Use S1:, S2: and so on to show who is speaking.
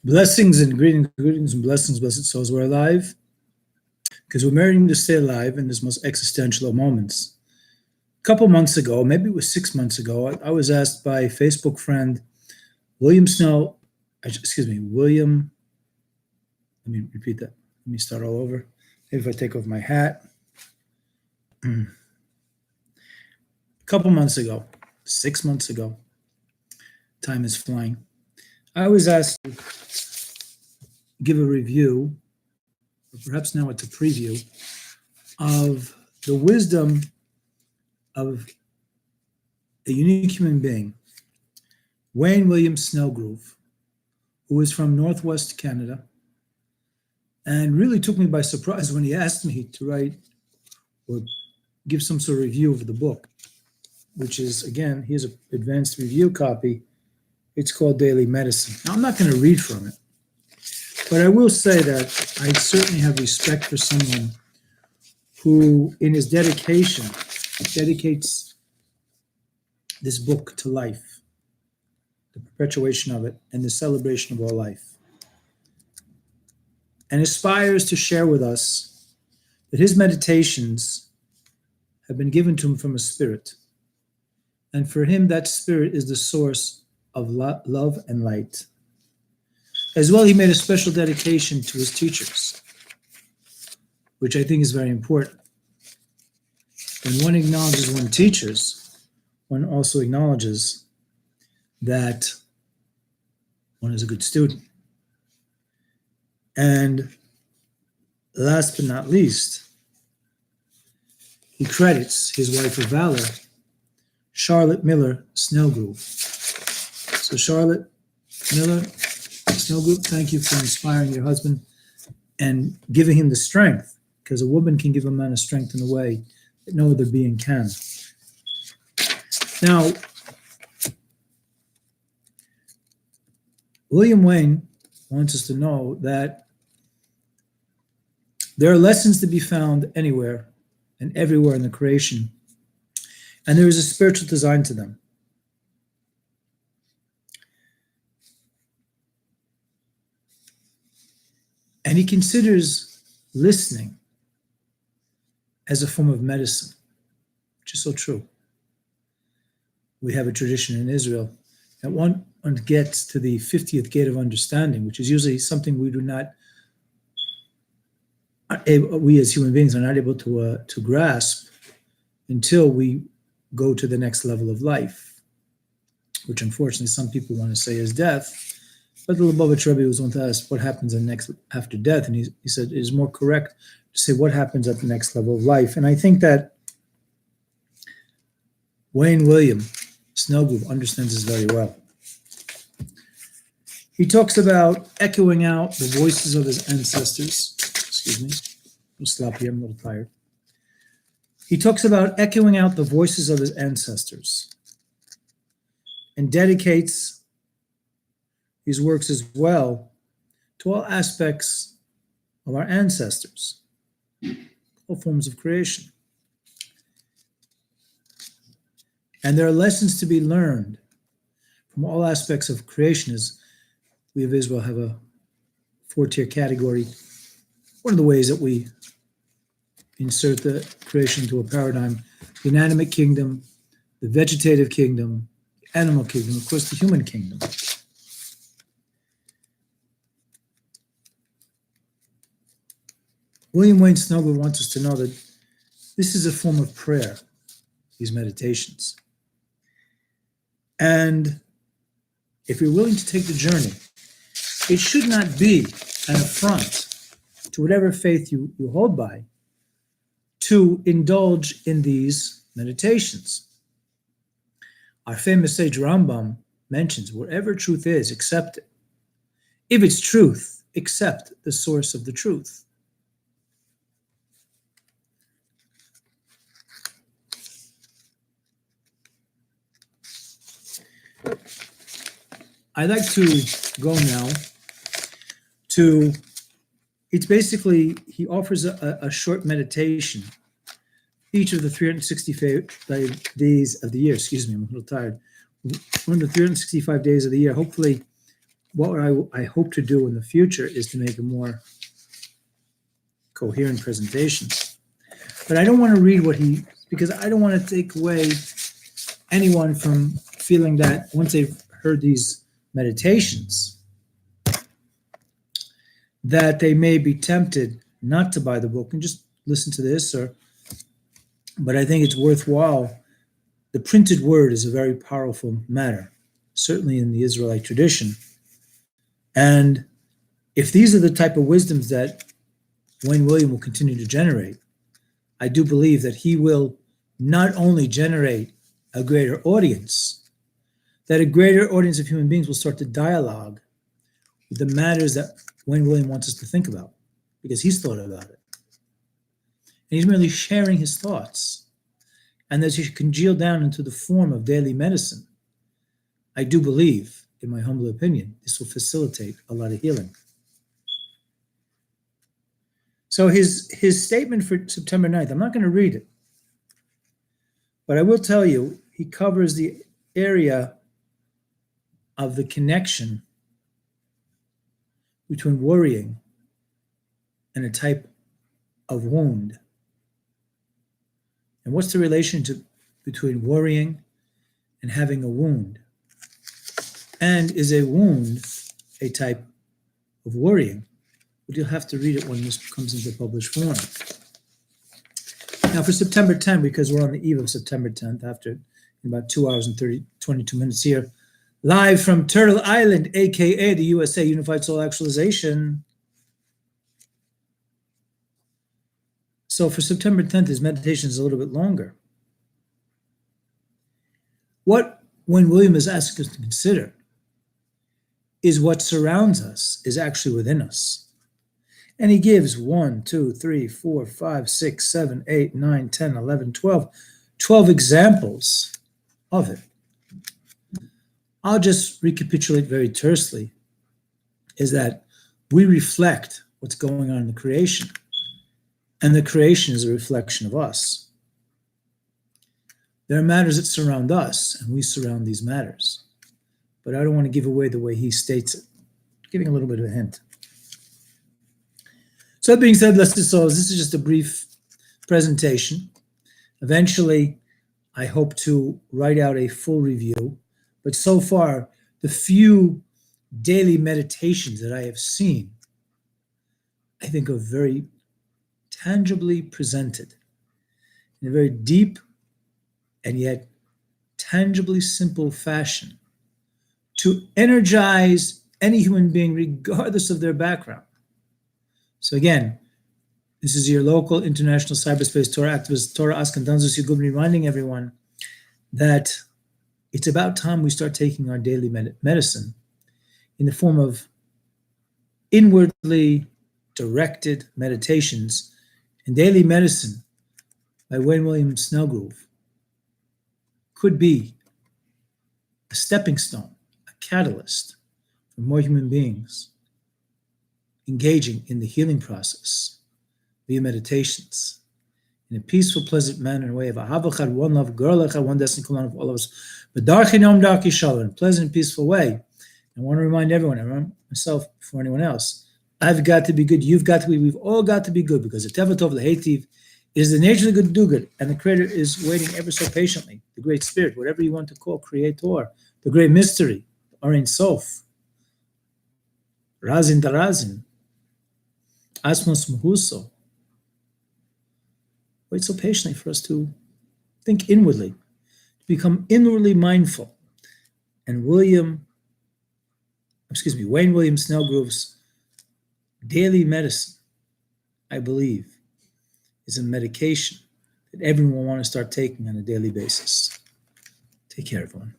S1: Blessings and greetings and blessings, blessed souls. We're alive because we're meriting to stay alive in this most existential of moments. A couple months ago, maybe it was 6 months ago, I was asked by a Facebook friend, William, let me repeat that. Let me start all over. Maybe if I take off my hat. A couple months ago, 6 months ago, time is flying. I was asked to give a review, or perhaps now it's a preview, of the wisdom of a unique human being, Wayne William Snellgroove, who is from Northwest Canada, and really took me by surprise when he asked me to write or give some sort of review of the book, which is, again, here's an advanced review copy. It's called Daily Medicine. Now, I'm not going to read from it, but I will say that I certainly have respect for someone who, in his dedication, dedicates this book to life, the perpetuation of it, and the celebration of all life, and aspires to share with us that his meditations have been given to him from a spirit, and for him that spirit is the source of love and light. As well, he made a special dedication to his teachers, which I think is very important. When one acknowledges one's teachers, one also acknowledges that one is a good student. And last but not least, he credits his wife of valor, Charlotte Miller Snellgroove. So Charlotte Miller Snellgroove, thank you for inspiring your husband and giving him the strength, because a woman can give a man a strength in a way that no other being can. Now, William Wayne wants us to know that there are lessons to be found anywhere and everywhere in the creation, and there is a spiritual design to them. And he considers listening as a form of medicine, which is so true. We have a tradition in Israel that one gets to the 50th gate of understanding, which is usually something we do not, we as human beings are not able to grasp until we go to the next level of life, which unfortunately some people want to say is death. But the Lubavitch Rebbe was once asked what happens after death, and he said it is more correct to say what happens at the next level of life. And I think that Wayne William Snellgroove understands this very well. He talks about echoing out the voices of his ancestors. Excuse me, a little sloppy, I'm a little tired. He talks about echoing out the voices of his ancestors and dedicates his works as well to all aspects of our ancestors, all forms of creation. And there are lessons to be learned from all aspects of creation, as we of Israel have a 4-tier category. One of the ways that we insert the creation into a paradigm, the inanimate kingdom, the vegetative kingdom, the animal kingdom, of course, the human kingdom. William Wayne Snellgroove wants us to know that this is a form of prayer, these meditations. And if you're willing to take the journey, it should not be an affront to whatever faith you hold by to indulge in these meditations. Our famous sage Rambam mentions, wherever truth is, accept it. If it's truth, accept the source of the truth. I'd like to go now to, it's basically, he offers a short meditation each of the 365 days of the year. Excuse me, I'm a little tired. One of the 365 days of the year. Hopefully what I hope to do in the future is to make a more coherent presentation. But I don't want to read because I don't want to take away anyone from feeling that once they've heard these meditations, that they may be tempted not to buy the book and just listen to this. But I think it's worthwhile. The printed word is a very powerful matter, certainly in the Israelite tradition. And if these are the type of wisdoms that Wayne William will continue to generate, I do believe that he will not only generate a greater audience, that a greater audience of human beings will start to dialogue with the matters that Wayne William wants us to think about, because he's thought about it. And he's merely sharing his thoughts. And that you should congeal down into the form of daily medicine. I do believe, in my humble opinion, this will facilitate a lot of healing. So his statement for September 9th, I'm not going to read it, but I will tell you, he covers the area of the connection between worrying and a type of wound. And what's the relationship between worrying and having a wound? And is a wound a type of worrying? But you'll have to read it when this comes into published form. Now for September 10th, because we're on the eve of September 10th, after about 2 hours and 22 minutes here, live from Turtle Island, aka the USA Unified Soul Actualization. So for September 10th, his meditation is a little bit longer. What Wayne William is asking us to consider is what surrounds us is actually within us. And he gives 1, 2, 3, 4, 5, 6, 7, 8, 9, 10, 11, 12 examples of it. I'll just recapitulate very tersely, is that we reflect what's going on in the creation. And the creation is a reflection of us. There are matters that surround us, and we surround these matters. But I don't want to give away the way he states it, giving a little bit of a hint. So that being said, blessed souls, this is just a brief presentation. Eventually, I hope to write out a full review. But so far, the few daily meditations that I have seen, I think are very tangibly presented in a very deep and yet tangibly simple fashion to energize any human being regardless of their background. So again, this is your local international cyberspace Torah activist, Torah Askandanzus Yugub, reminding everyone that it's about time we start taking our daily medicine in the form of inwardly directed meditations. And daily medicine by Wayne William Snellgroove could be a stepping stone, a catalyst for more human beings engaging in the healing process via meditations in a peaceful, pleasant manner, in a way of ahavachad, one love, girlachad, one destiny, kulan of all of us, but darchinom darki shalom, in a pleasant, peaceful way. I want to remind everyone, I remind myself before anyone else, I've got to be good, you've got to be, we've all got to be good, because the tevatov lehetiv is the nature of the good to do good, and the Creator is waiting ever so patiently, the Great Spirit, whatever you want to call Creator, the Great Mystery, Ein Sof, Razin Darazin, Asmos Muhuso. Wait so patiently for us to think inwardly, to become inwardly mindful. And Wayne William Snellgroove's daily medicine, I believe, is a medication that everyone will want to start taking on a daily basis. Take care, everyone.